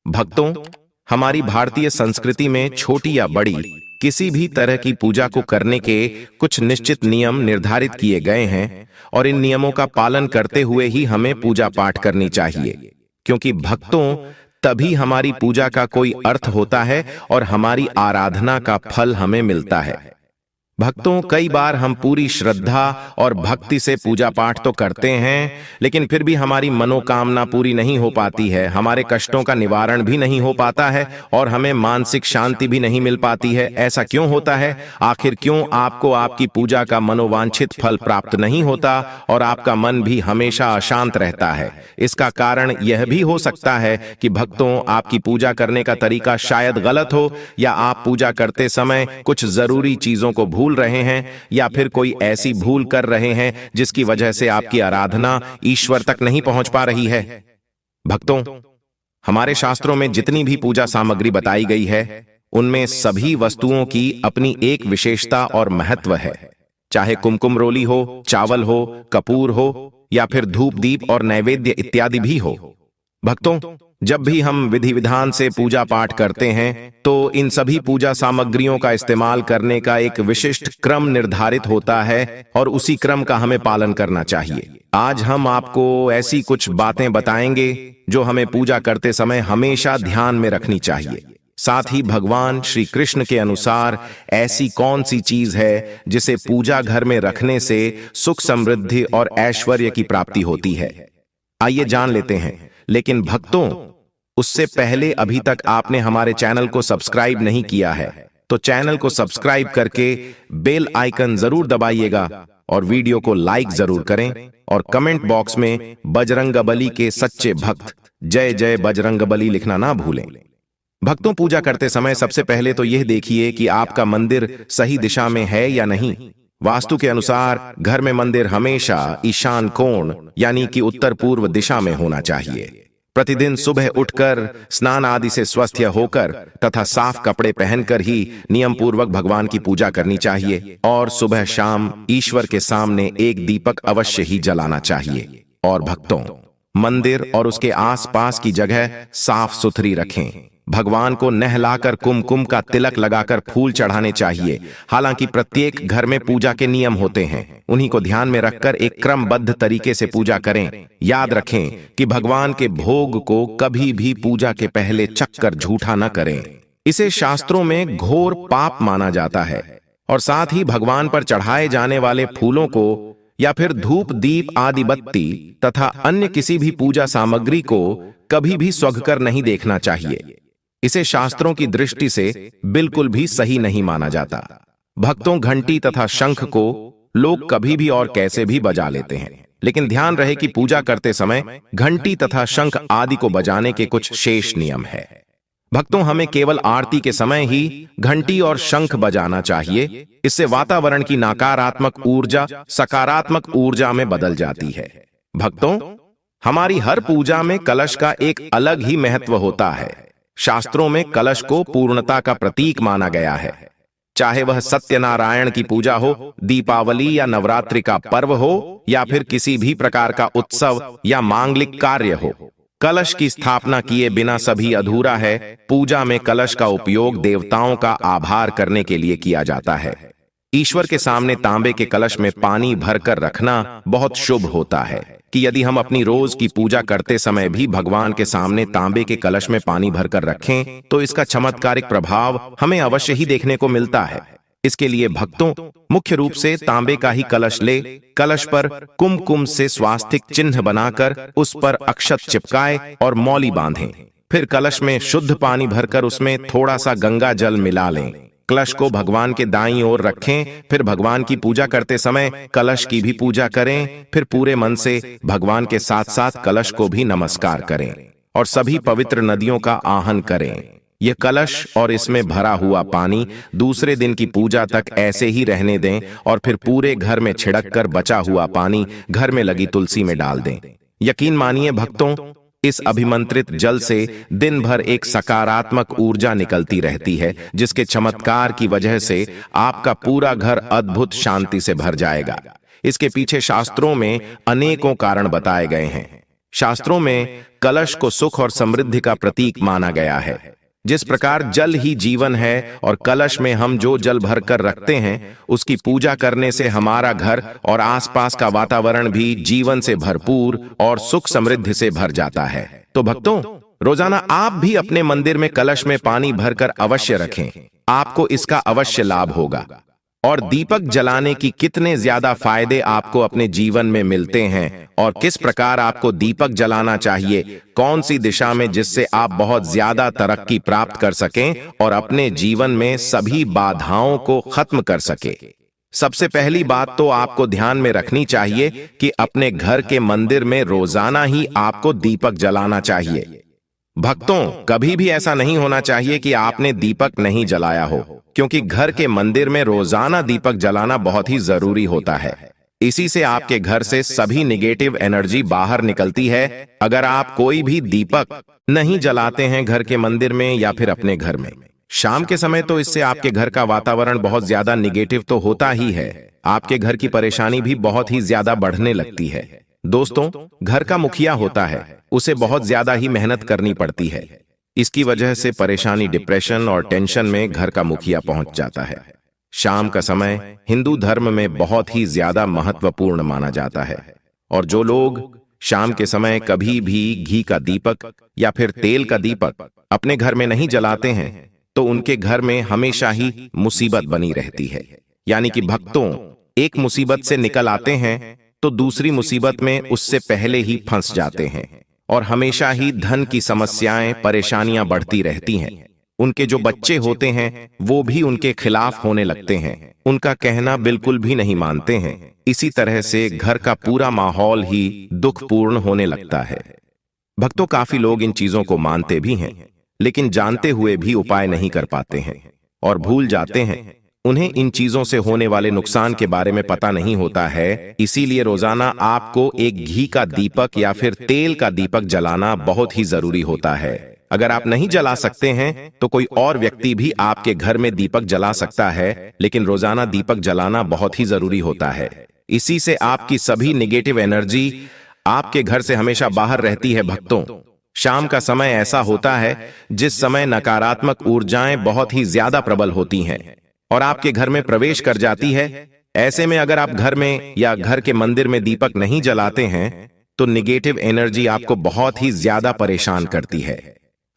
भक्तों, हमारी भारतीय संस्कृति में छोटी या बड़ी किसी भी तरह की पूजा को करने के कुछ निश्चित नियम निर्धारित किए गए हैं और इन नियमों का पालन करते हुए ही हमें पूजा पाठ करनी चाहिए, क्योंकि भक्तों तभी हमारी पूजा का कोई अर्थ होता है और हमारी आराधना का फल हमें मिलता है। भक्तों, कई बार हम पूरी श्रद्धा और भक्ति से पूजा पाठ तो करते हैं, लेकिन फिर भी हमारी मनोकामना पूरी नहीं हो पाती है, हमारे कष्टों का निवारण भी नहीं हो पाता है और हमें मानसिक शांति भी नहीं मिल पाती है। ऐसा क्यों होता है? आखिर क्यों आपको आपकी पूजा का मनोवांछित फल प्राप्त नहीं होता और आपका मन भी हमेशा अशांत रहता है? इसका कारण यह भी हो सकता है कि भक्तों, आपकी पूजा करने का तरीका शायद गलत हो, या आप पूजा करते समय कुछ जरूरी चीजों को भूल रहे हैं, या फिर कोई ऐसी भूल कर रहे हैं जिसकी वजह से आपकी आराधना ईश्वर तक नहीं पहुंच पा रही है। भक्तों, हमारे शास्त्रों में जितनी भी पूजा सामग्री बताई गई है, उनमें सभी वस्तुओं की अपनी एक विशेषता और महत्व है। चाहे कुमकुम रोली हो, चावल हो, कपूर हो, या फिर धूप दीप और नैवेद्य इत्यादि भी हो। भक्तों, जब भी हम विधि विधान से पूजा पाठ करते हैं तो इन सभी पूजा सामग्रियों का इस्तेमाल करने का एक विशिष्ट क्रम निर्धारित होता है और उसी क्रम का हमें पालन करना चाहिए। आज हम आपको ऐसी कुछ बातें बताएंगे जो हमें पूजा करते समय हमेशा ध्यान में रखनी चाहिए। साथ ही भगवान श्री कृष्ण के अनुसार ऐसी कौन सी चीज है जिसे पूजा घर में रखने से सुख समृद्धि और ऐश्वर्य की प्राप्ति होती है, आइए जान लेते हैं। लेकिन भक्तों, उससे पहले अभी तक आपने हमारे चैनल को सब्सक्राइब नहीं किया है तो चैनल को सब्सक्राइब करके बेल आइकन जरूर दबाइएगा और वीडियो को लाइक जरूर करें और कमेंट बॉक्स में बजरंगबली के सच्चे भक्त जय जय बजरंगबली लिखना ना भूलें। भक्तों, पूजा करते समय सबसे पहले तो यह देखिए कि आपका मंदिर सही दिशा में है या नहीं। वास्तु के अनुसार घर में मंदिर हमेशा ईशान कोण यानी कि उत्तर पूर्व दिशा में होना चाहिए। प्रतिदिन सुबह उठकर स्नान आदि से स्वस्थ होकर तथा साफ कपड़े पहनकर ही नियम पूर्वक भगवान की पूजा करनी चाहिए और सुबह शाम ईश्वर के सामने एक दीपक अवश्य ही जलाना चाहिए। और भक्तों, मंदिर और उसके आसपास की जगह साफ सुथरी रखें। भगवान को नहलाकर कुमकुम का तिलक लगाकर फूल चढ़ाने चाहिए। हालांकि प्रत्येक घर में पूजा के नियम होते हैं, उन्हीं को ध्यान में रखकर एक क्रमबद्ध तरीके से पूजा करें। याद रखें कि भगवान के भोग को कभी भी पूजा के पहले चखकर झूठा न करें, इसे शास्त्रों में घोर पाप माना जाता है। और साथ ही भगवान पर चढ़ाए जाने वाले फूलों को या फिर धूप दीप आदि बत्ती तथा अन्य किसी भी पूजा सामग्री को कभी भी स्वघकर नहीं देखना चाहिए, इसे शास्त्रों की दृष्टि से बिल्कुल भी सही नहीं माना जाता। भक्तों, घंटी तथा शंख को लोग कभी भी और कैसे भी बजा लेते हैं, लेकिन ध्यान रहे कि पूजा करते समय घंटी तथा शंख आदि को बजाने के कुछ शेष नियम है। भक्तों, हमें केवल आरती के समय ही घंटी और शंख बजाना चाहिए। इससे वातावरण की नकारात्मक ऊर्जा सकारात्मक ऊर्जा में बदल जाती है। भक्तों, हमारी हर पूजा में कलश का एक अलग ही महत्व होता है। शास्त्रों में कलश को पूर्णता का प्रतीक माना गया है। चाहे वह सत्यनारायण की पूजा हो, दीपावली या नवरात्रि का पर्व हो, या फिर किसी भी प्रकार का उत्सव या मांगलिक कार्य हो, कलश की स्थापना किए बिना सभी अधूरा है। पूजा में कलश का उपयोग देवताओं का आभार करने के लिए किया जाता है। ईश्वर के सामने तांबे के कलश में पानी भरकर रखना बहुत शुभ होता है कि यदि हम अपनी रोज की पूजा करते समय भी भगवान के सामने तांबे के कलश में पानी भरकर रखें तो इसका चमत्कारिक प्रभाव हमें अवश्य ही देखने को मिलता है। इसके लिए भक्तों, मुख्य रूप से तांबे का ही कलश ले, कलश पर कुमकुम से स्वास्तिक चिन्ह बनाकर उस पर अक्षत चिपकाए और मौली बांधें। फिर कलश में शुद्ध पानी भरकर उसमें थोड़ा सा गंगा जल मिला लें। कलश को भगवान के दाईं ओर रखें। फिर भगवान की पूजा करते समय कलश की भी पूजा करें। फिर पूरे मन से भगवान के साथ साथ कलश को भी नमस्कार करें और सभी पवित्र नदियों का आह्वान करें। यह कलश और इसमें भरा हुआ पानी दूसरे दिन की पूजा तक ऐसे ही रहने दें और फिर पूरे घर में छिड़क कर बचा हुआ पानी घर में लगी तुलसी में डाल दें। यकीन मानिए भक्तों, इस अभिमंत्रित जल से दिन भर एक सकारात्मक ऊर्जा निकलती रहती है, जिसके चमत्कार की वजह से आपका पूरा घर अद्भुत शांति से भर जाएगा। इसके पीछे शास्त्रों में अनेकों कारण बताए गए हैं। शास्त्रों में कलश को सुख और समृद्धि का प्रतीक माना गया है। जिस प्रकार जल ही जीवन है और कलश में हम जो जल भरकर रखते हैं, उसकी पूजा करने से हमारा घर और आसपास का वातावरण भी जीवन से भरपूर और सुख समृद्धि से भर जाता है। तो भक्तों, रोजाना आप भी अपने मंदिर में कलश में पानी भरकर अवश्य रखें। आपको इसका अवश्य लाभ होगा। और दीपक जलाने की कितने ज्यादा फायदे आपको अपने जीवन में मिलते हैं और किस प्रकार आपको दीपक जलाना चाहिए, कौन सी दिशा में, जिससे आप बहुत ज्यादा तरक्की प्राप्त कर सकें और अपने जीवन में सभी बाधाओं को खत्म कर सके। सबसे पहली बात तो आपको ध्यान में रखनी चाहिए कि अपने घर के मंदिर में रोजाना ही आपको दीपक जलाना चाहिए। भक्तों, कभी भी ऐसा नहीं होना चाहिए कि आपने दीपक नहीं जलाया हो, क्योंकि घर के मंदिर में रोजाना दीपक जलाना बहुत ही जरूरी होता है। इसी से आपके घर से सभी निगेटिव एनर्जी बाहर निकलती है। अगर आप कोई भी दीपक नहीं जलाते हैं घर के मंदिर में या फिर अपने घर में शाम के समय, तो इससे आपके घर का वातावरण बहुत ज्यादा निगेटिव तो होता ही है, आपके घर की परेशानी भी बहुत ही ज्यादा बढ़ने लगती है। दोस्तों, घर का मुखिया होता है, उसे बहुत ज्यादा ही मेहनत करनी पड़ती है। इसकी वजह से परेशानी, डिप्रेशन और टेंशन में घर का मुखिया पहुंच जाता है। शाम का समय हिंदू धर्म में बहुत ही ज्यादा महत्वपूर्ण माना जाता है, और जो लोग शाम के समय कभी भी घी का दीपक या फिर तेल का दीपक अपने घर में नहीं जलाते हैं, तो उनके घर में हमेशा ही मुसीबत बनी रहती है। यानी कि भक्तों, एक मुसीबत से निकल आते हैं तो दूसरी मुसीबत में उससे पहले ही फंस जाते हैं, और हमेशा ही धन की समस्याएं, परेशानियां बढ़ती रहती हैं। उनके जो बच्चे होते हैं वो भी उनके खिलाफ होने लगते हैं, उनका कहना बिल्कुल भी नहीं मानते हैं। इसी तरह से घर का पूरा माहौल ही दुखपूर्ण होने लगता है। भक्तों, काफी लोग इन चीजों को मानते भी हैं, लेकिन जानते हुए भी उपाय नहीं कर पाते हैं और भूल जाते हैं। उन्हें इन चीजों से होने वाले नुकसान के बारे में पता नहीं होता है। इसीलिए रोजाना आपको एक घी का दीपक या फिर तेल का दीपक जलाना बहुत ही जरूरी होता है। अगर आप नहीं जला सकते हैं तो कोई और व्यक्ति भी आपके घर में दीपक जला सकता है, लेकिन रोजाना दीपक जलाना बहुत ही जरूरी होता है। इसी से आपकी सभी निगेटिव एनर्जी आपके घर से हमेशा बाहर रहती है। भक्तों, शाम का समय ऐसा होता है जिस समय नकारात्मक ऊर्जाएं बहुत ही ज्यादा प्रबल होती हैं और आपके घर में प्रवेश कर जाती है। ऐसे में अगर आप घर में या घर के मंदिर में दीपक नहीं जलाते हैं तो निगेटिव एनर्जी आपको बहुत ही ज्यादा परेशान करती है।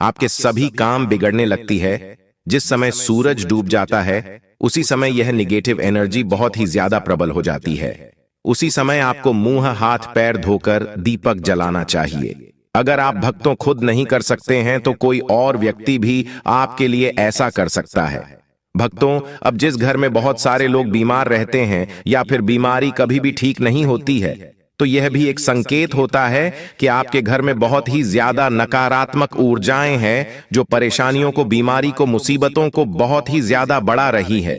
आपके सभी काम बिगड़ने लगती है। जिस समय सूरज डूब जाता है उसी समय यह निगेटिव एनर्जी बहुत ही ज्यादा प्रबल हो जाती है। उसी समय आपको मुंह हाथ पैर धोकर दीपक जलाना चाहिए। अगर आप भक्तों खुद नहीं कर सकते हैं तो कोई और व्यक्ति भी आपके लिए ऐसा कर सकता है। भक्तों, अब जिस घर में बहुत सारे लोग बीमार रहते हैं या फिर बीमारी कभी भी ठीक नहीं होती है, तो यह भी एक संकेत होता है कि आपके घर में बहुत ही ज्यादा नकारात्मक ऊर्जाएं हैं जो परेशानियों को, बीमारी को, मुसीबतों को बहुत ही ज्यादा बढ़ा रही है।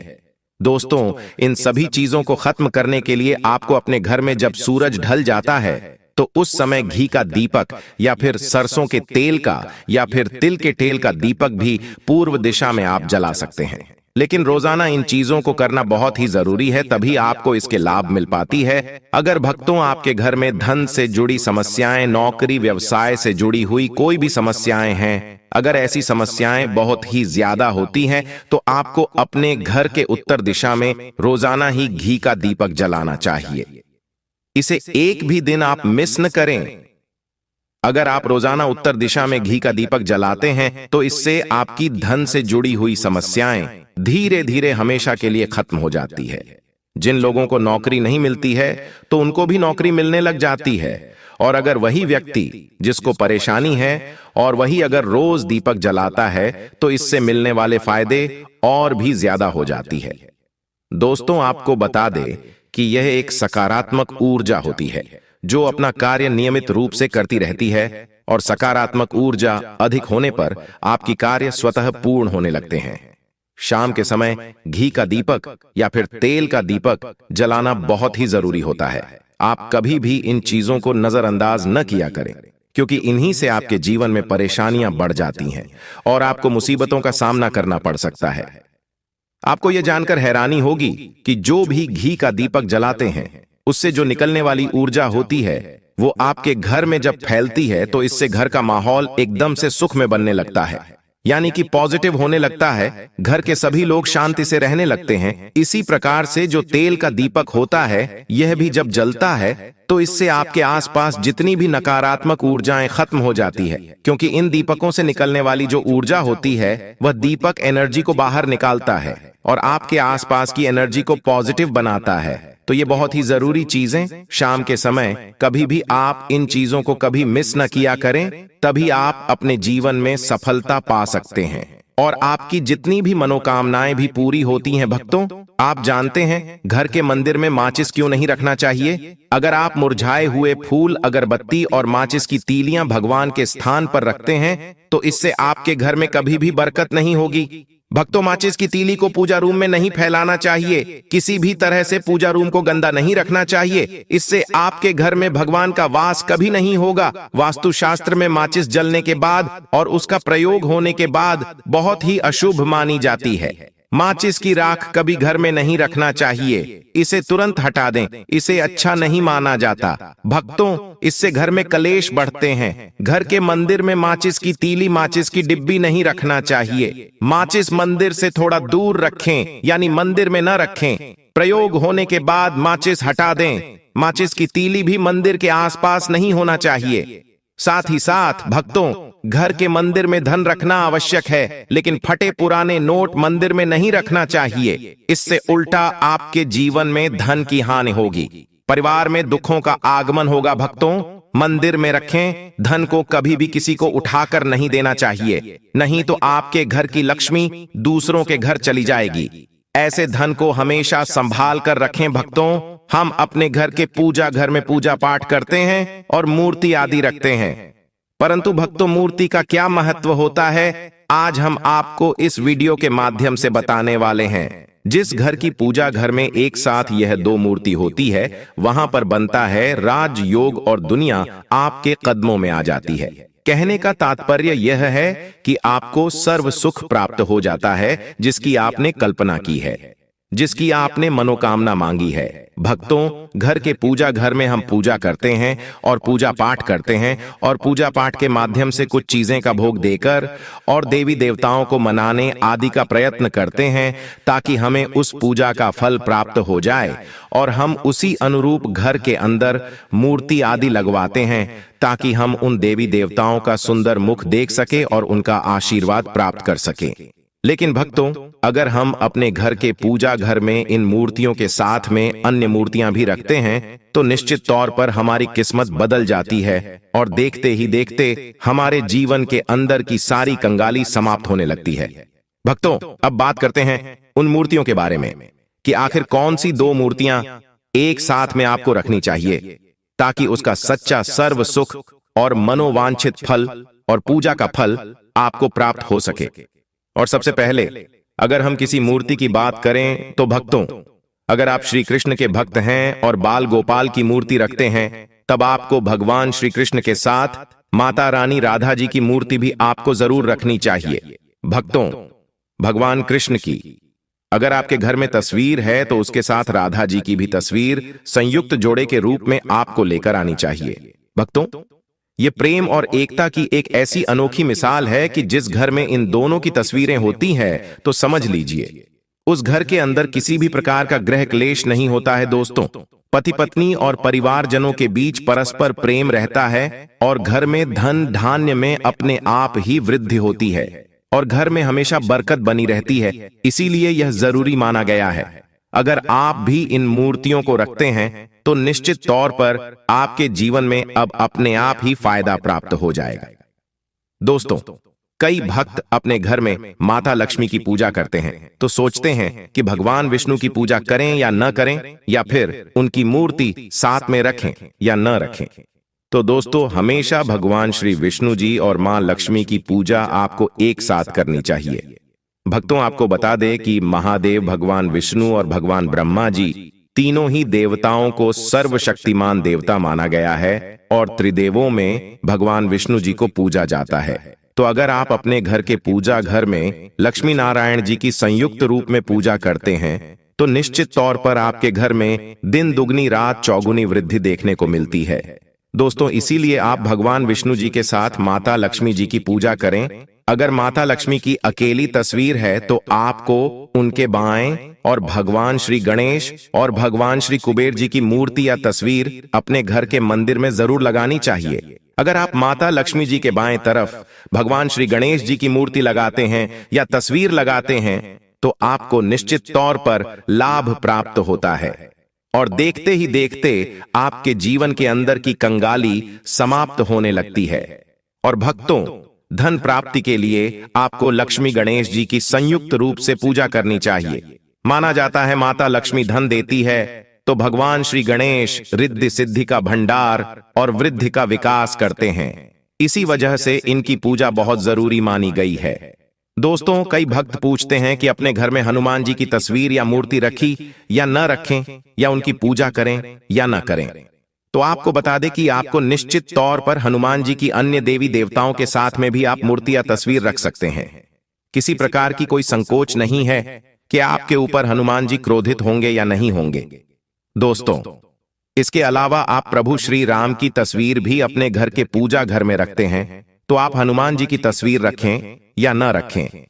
दोस्तों, इन सभी चीजों को खत्म करने के लिए आपको अपने घर में जब सूरज ढल जाता है तो उस समय घी का दीपक या फिर सरसों के तेल का या फिर तिल के तेल का दीपक भी पूर्व दिशा में आप जला सकते हैं। लेकिन रोजाना इन चीजों को करना बहुत ही जरूरी है, तभी आपको इसके लाभ मिल पाती है। अगर भक्तों आपके घर में धन से जुड़ी समस्याएं, नौकरी व्यवसाय से जुड़ी हुई कोई भी समस्याएं हैं, अगर ऐसी समस्याएं बहुत ही ज्यादा होती हैं तो आपको अपने घर के उत्तर दिशा में रोजाना ही घी का दीपक जलाना चाहिए। इसे एक भी दिन आप मिस न करें। अगर आप रोजाना उत्तर दिशा में घी का दीपक जलाते हैं तो इससे आपकी धन से जुड़ी हुई समस्याएं धीरे धीरे हमेशा के लिए खत्म हो जाती है। जिन लोगों को नौकरी नहीं मिलती है तो उनको भी नौकरी मिलने लग जाती है, और अगर वही व्यक्ति जिसको परेशानी है और वही अगर रोज दीपक जलाता है तो इससे मिलने वाले फायदे और भी ज्यादा हो जाती है। दोस्तों, आपको बता दें कि यह एक सकारात्मक ऊर्जा होती है जो अपना कार्य नियमित रूप से करती रहती है, और सकारात्मक ऊर्जा अधिक होने पर आपकी कार्य स्वतः पूर्ण होने लगते हैं। शाम के समय घी का दीपक या फिर तेल का दीपक जलाना बहुत ही जरूरी होता है। आप कभी भी इन चीजों को नजरअंदाज न किया करें, क्योंकि इन्हीं से आपके जीवन में परेशानियां बढ़ जाती हैं और आपको मुसीबतों का सामना करना पड़ सकता है। आपको यह जानकर हैरानी होगी कि जो भी घी का दीपक जलाते हैं उससे जो निकलने वाली ऊर्जा होती है वो आपके घर में जब फैलती है तो इससे घर का माहौल एकदम से सुख में बनने लगता है, यानी कि पॉजिटिव होने लगता है। घर के सभी लोग शांति से रहने लगते हैं। इसी प्रकार से जो तेल का दीपक होता है, यह भी जब जलता है तो इससे आपके आसपास जितनी भी नकारात्मक ऊर्जाएं खत्म हो जाती है, क्योंकि इन दीपकों से निकलने वाली जो ऊर्जा होती है वह दीपक एनर्जी को बाहर निकालता है और आपके आसपास की एनर्जी को पॉजिटिव बनाता है। तो ये बहुत ही जरूरी चीजें शाम के समय कभी भी आप इन चीजों को कभी मिस न किया करें, तभी आप अपने जीवन में सफलता पा सकते हैं और आपकी जितनी भी मनोकामनाएं भी पूरी होती हैं। भक्तों, आप जानते हैं घर के मंदिर में माचिस क्यों नहीं रखना चाहिए? अगर आप मुरझाए हुए फूल, अगरबत्ती और माचिस की तीलियां भगवान के स्थान पर रखते हैं तो इससे आपके घर में कभी भी बरकत नहीं होगी। भक्तों, माचिस की तीली को पूजा रूम में नहीं फैलाना चाहिए। किसी भी तरह से पूजा रूम को गंदा नहीं रखना चाहिए। इससे आपके घर में भगवान का वास कभी नहीं होगा। वास्तुशास्त्र में माचिस जलने के बाद और उसका प्रयोग होने के बाद बहुत ही अशुभ मानी जाती है। माचिस की राख कभी घर में नहीं रखना चाहिए, इसे तुरंत हटा दें, इसे अच्छा नहीं माना जाता। भक्तों, इससे घर में कलेश बढ़ते हैं। घर के मंदिर में माचिस की तीली, माचिस की डिब्बी नहीं रखना चाहिए। माचिस मंदिर से थोड़ा दूर रखें, यानी मंदिर में न रखें। प्रयोग होने के बाद माचिस हटा दें। माचिस की तीली भी मंदिर के आसपास नहीं होना चाहिए। साथ ही साथ भक्तों, घर के मंदिर में धन रखना आवश्यक है, लेकिन फटे पुराने नोट मंदिर में नहीं रखना चाहिए। इससे उल्टा आपके जीवन में धन की हानि होगी, परिवार में दुखों का आगमन होगा। भक्तों, मंदिर में रखें धन को कभी भी किसी को उठाकर नहीं देना चाहिए, नहीं तो आपके घर की लक्ष्मी दूसरों के घर चली जाएगी। ऐसे धन को हमेशा संभाल कर रखें। भक्तों, हम अपने घर के पूजा घर में पूजा पाठ करते हैं और मूर्ति आदि रखते हैं, परंतु भक्तों, मूर्ति का क्या महत्व होता है, आज हम आपको इस वीडियो के माध्यम से बताने वाले हैं। जिस घर की पूजा घर में एक साथ यह दो मूर्ति होती है, वहां पर बनता है राजयोग और दुनिया आपके कदमों में आ जाती है। कहने का तात्पर्य यह है कि आपको सर्व सुख प्राप्त हो जाता है, जिसकी आपने कल्पना की है, जिसकी आपने मनोकामना मांगी है। भक्तों, घर के पूजा घर में हम पूजा करते हैं और पूजा पाठ करते हैं और पूजा पाठ के माध्यम से कुछ चीजें का भोग देकर और देवी देवताओं को मनाने आदि का प्रयत्न करते हैं, ताकि हमें उस पूजा का फल प्राप्त हो जाए और हम उसी अनुरूप घर के अंदर मूर्ति आदि लगवाते हैं, ताकि हम उन देवी देवताओं का सुंदर मुख देख सके और उनका आशीर्वाद प्राप्त कर सके। लेकिन भक्तों, अगर हम अपने घर के पूजा घर में इन मूर्तियों के साथ में अन्य मूर्तियां भी रखते हैं तो निश्चित तौर पर हमारी किस्मत बदल जाती है और देखते ही देखते हमारे जीवन के अंदर की सारी कंगाली समाप्त होने लगती है। भक्तों, अब बात करते हैं उन मूर्तियों के बारे में कि आखिर कौन सी दो मूर्तियां एक साथ में आपको रखनी चाहिए, ताकि उसका सच्चा सर्व सुख और मनोवांछित फल और पूजा का फल आपको प्राप्त हो सके। और सबसे पहले अगर हम किसी मूर्ति की बात करें तो भक्तों, अगर आप श्री कृष्ण के भक्त हैं और बाल गोपाल की मूर्ति रखते हैं, तब आपको भगवान श्री कृष्ण के साथ माता रानी राधा जी की मूर्ति भी आपको जरूर रखनी चाहिए। भक्तों, भगवान कृष्ण की अगर आपके घर में तस्वीर है तो उसके साथ राधा जी की भी तस्वीर संयुक्त जोड़े के रूप में आपको लेकर आनी चाहिए। भक्तों, ये प्रेम और एकता की एक ऐसी अनोखी मिसाल है कि जिस घर में इन दोनों की तस्वीरें होती हैं तो समझ लीजिए उस घर के अंदर किसी भी प्रकार का गृह क्लेश नहीं होता है। दोस्तों, पति पत्नी और परिवारजनों के बीच परस्पर प्रेम रहता है और घर में धन धान्य में अपने आप ही वृद्धि होती है और घर में हमेशा बरकत बनी रहती है। इसीलिए यह जरूरी माना गया है। अगर आप भी इन मूर्तियों को रखते हैं तो निश्चित तौर पर आपके जीवन में अब अपने आप ही फायदा प्राप्त हो जाएगा। दोस्तों, कई भक्त अपने घर में माता लक्ष्मी की पूजा करते हैं तो सोचते हैं कि भगवान विष्णु की पूजा करें या न करें, या फिर उनकी मूर्ति साथ में रखें या न रखें। तो दोस्तों, हमेशा भगवान श्री विष्णु जी और मां लक्ष्मी की पूजा आपको एक साथ करनी चाहिए। भक्तों, आपको बता दें कि महादेव भगवान विष्णु और भगवान ब्रह्मा जी तीनों ही देवताओं को सर्वशक्तिमान देवता माना गया है और त्रिदेवों में भगवान विष्णु जी को पूजा जाता है। तो अगर आप अपने घर के पूजा घर में लक्ष्मी नारायण जी की संयुक्त रूप में पूजा करते हैं तो निश्चित तौर पर आपके घर में दिन दुगनी रात चौगुनी वृद्धि देखने को मिलती है। दोस्तों, इसीलिए आप भगवान विष्णु जी के साथ माता लक्ष्मी जी की पूजा करें। अगर माता लक्ष्मी की अकेली तस्वीर है तो आपको उनके बाएं और भगवान श्री गणेश और भगवान श्री कुबेर जी की मूर्ति या तस्वीर अपने घर के मंदिर में जरूर लगानी चाहिए। अगर आप माता लक्ष्मी जी के बाएं तरफ भगवान श्री गणेश जी की मूर्ति लगाते हैं या तस्वीर लगाते हैं तो आपको निश्चित तौर पर लाभ प्राप्त होता है और देखते ही देखते आपके जीवन के अंदर की कंगाली समाप्त होने लगती है। और भक्तों, धन प्राप्ति के लिए आपको लक्ष्मी गणेश जी की संयुक्त रूप से पूजा करनी चाहिए। माना जाता है माता लक्ष्मी धन देती है तो भगवान श्री गणेश रिद्धि सिद्धि का भंडार और वृद्धि का विकास करते हैं। इसी वजह से इनकी पूजा बहुत जरूरी मानी गई है। दोस्तों, कई भक्त पूछते हैं कि अपने घर में हनुमान जी की तस्वीर या मूर्ति रखी या न रखें, या उनकी पूजा करें या न करें। तो आपको बता दें कि आपको निश्चित तौर पर हनुमान जी की अन्य देवी देवताओं के साथ में भी आप मूर्ति या तस्वीर रख सकते हैं। किसी प्रकार की कोई संकोच नहीं है कि आपके ऊपर हनुमान जी क्रोधित होंगे या नहीं होंगे। दोस्तों, इसके अलावा आप प्रभु श्री राम की तस्वीर भी अपने घर के पूजा घर में रखते हैं, तो आप हनुमान जी की तस्वीर रखें या न रखें,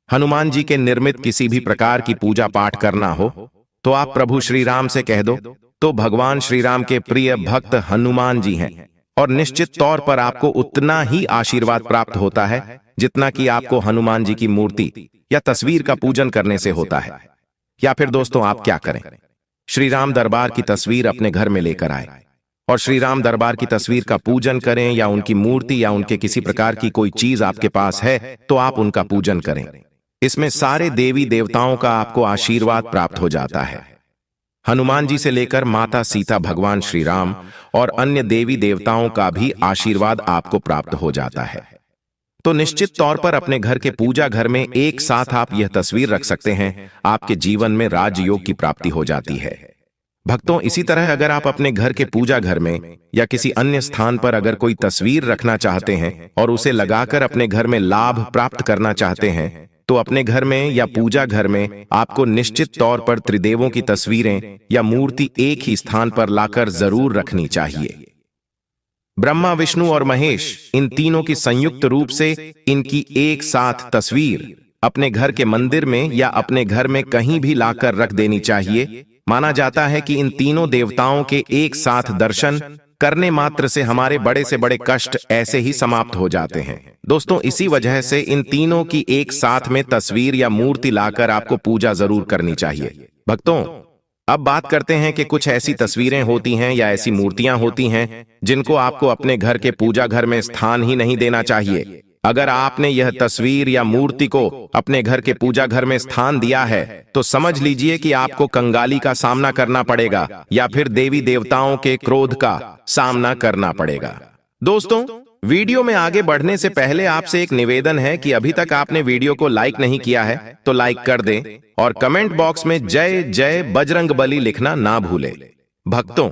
हनुमान जी के निर्मित किसी भी प्रकार की पूजा पाठ करना हो तो आप प्रभु श्री राम से कह दो, तो भगवान श्री राम के प्रिय भक्त हनुमान जी हैं और निश्चित तौर पर आपको उतना ही आशीर्वाद प्राप्त होता है जितना कि आपको हनुमान जी की मूर्ति या तस्वीर का पूजन करने से होता है। या फिर दोस्तों, आप क्या करें, श्री राम दरबार की तस्वीर अपने घर में लेकर आए और श्री राम दरबार की तस्वीर का पूजन करें, या उनकी मूर्ति या उनके किसी प्रकार की कोई चीज आपके पास है तो आप उनका पूजन करें। इसमें सारे देवी देवताओं का आपको आशीर्वाद प्राप्त हो जाता है। हनुमान जी से लेकर माता सीता, भगवान श्री राम और अन्य देवी देवताओं का भी आशीर्वाद आपको प्राप्त हो जाता है। तो निश्चित तौर पर अपने घर के पूजा घर में एक साथ आप यह तस्वीर रख सकते हैं। आपके जीवन में राजयोग की प्राप्ति हो जाती है। भक्तों, इसी तरह अगर आप अपने घर के पूजा घर में या किसी अन्य स्थान पर अगर कोई तस्वीर रखना चाहते हैं और उसे लगाकर अपने घर में लाभ प्राप्त करना चाहते हैं तो अपने घर में या पूजा घर में आपको निश्चित तौर पर त्रिदेवों की तस्वीरें या मूर्ति एक ही स्थान पर लाकर जरूर रखनी चाहिए। ब्रह्मा, विष्णु और महेश, इन तीनों की संयुक्त रूप से इनकी एक साथ तस्वीर अपने घर के मंदिर में या अपने घर में कहीं भी लाकर रख देनी चाहिए। माना जाता है कि इन तीनों देवताओं के एक साथ दर्शन करने मात्र से हमारे बड़े से बड़े कष्ट ऐसे ही समाप्त हो जाते हैं। दोस्तों, इसी वजह से इन तीनों की एक साथ में तस्वीर या मूर्ति लाकर आपको पूजा जरूर करनी चाहिए। भक्तों, अब बात करते हैं कि कुछ ऐसी तस्वीरें होती हैं या ऐसी मूर्तियां होती हैं जिनको आपको अपने घर के पूजा घर में स्थान ही नहीं देना चाहिए। अगर आपने यह तस्वीर या मूर्ति को अपने घर के पूजा घर में स्थान दिया है तो समझ लीजिए कि आपको कंगाली का सामना करना पड़ेगा या फिर देवी देवताओं के क्रोध का सामना करना पड़ेगा। दोस्तों, वीडियो में आगे बढ़ने से पहले आपसे एक निवेदन है कि अभी तक आपने वीडियो को लाइक नहीं किया है तो लाइक कर दें और कमेंट बॉक्स में जय जय बजरंगबली लिखना ना भूलें। भक्तों,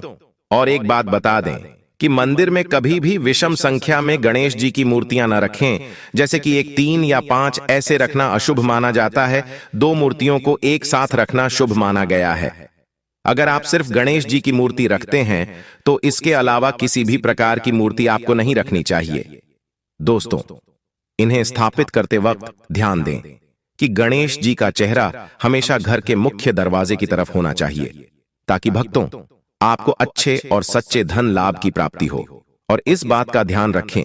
और एक बात बता दें कि मंदिर में कभी भी विषम संख्या में गणेश जी की मूर्तियां न रखें, जैसे कि 1, 3 या 5 ऐसे रखना अशुभ माना जाता है। 2 मूर्तियों को एक साथ रखना शुभ माना गया है। अगर आप सिर्फ गणेश जी की मूर्ति रखते हैं तो इसके अलावा किसी भी प्रकार की मूर्ति आपको नहीं रखनी चाहिए। दोस्तों, इन्हें स्थापित करते वक्त ध्यान दें कि गणेश जी का चेहरा हमेशा घर के मुख्य दरवाजे की तरफ होना चाहिए, ताकि भक्तों आपको अच्छे और सच्चे धन लाभ की प्राप्ति हो। और इस बात का ध्यान रखें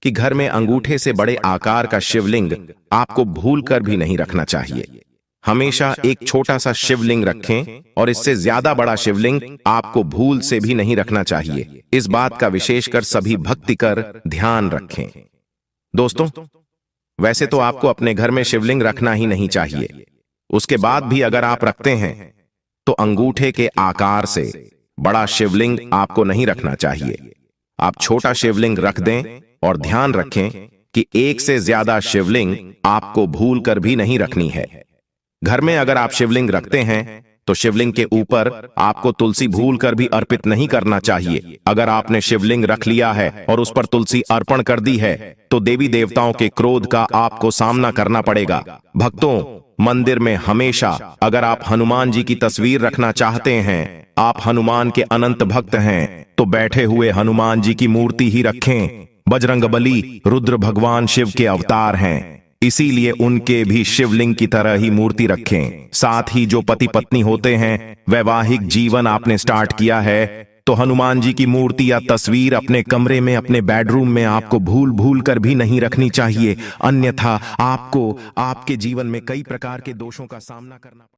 कि घर में अंगूठे से बड़े आकार का शिवलिंग आपको भूलकर भी नहीं रखना चाहिए। हमेशा एक छोटा सा शिवलिंग रखें और इससे ज्यादा बड़ा शिवलिंग आपको भूल से भी नहीं रखना चाहिए। इस बात का विशेषकर सभी भक्ति कर ध्यान रखें। दोस्तों, वैसे तो आपको अपने घर में शिवलिंग रखना ही नहीं चाहिए। उसके बाद भी अगर आप रखते हैं तो अंगूठे के आकार से बड़ा शिवलिंग आपको नहीं रखना चाहिए। आप छोटा शिवलिंग रख दें और ध्यान रखें कि एक से ज्यादा शिवलिंग आपको भूलकर भी नहीं रखनी है। घर में अगर आप शिवलिंग रखते हैं तो शिवलिंग के ऊपर आपको तुलसी भूलकर भी अर्पित नहीं करना चाहिए। अगर आपने शिवलिंग रख लिया है और उस पर तुलसी अर्पण कर दी है तो देवी देवताओं के क्रोध का आपको सामना करना पड़ेगा। भक्तों, मंदिर में हमेशा अगर आप हनुमान जी की तस्वीर रखना चाहते हैं आप हनुमान के अनंत भक्त हैं तो बैठे हुए हनुमान जी की मूर्ति ही रखें। बजरंगबली रुद्र भगवान शिव के अवतार हैं, इसीलिए उनके भी शिवलिंग की तरह ही मूर्ति रखें। साथ ही जो पति पत्नी होते हैं, वैवाहिक जीवन आपने स्टार्ट किया है, तो हनुमान जी की मूर्ति या तस्वीर अपने कमरे में, अपने बेडरूम में आपको भूल भूल कर भी नहीं रखनी चाहिए, अन्यथा आपको आपके जीवन में कई प्रकार के दोषों का सामना करना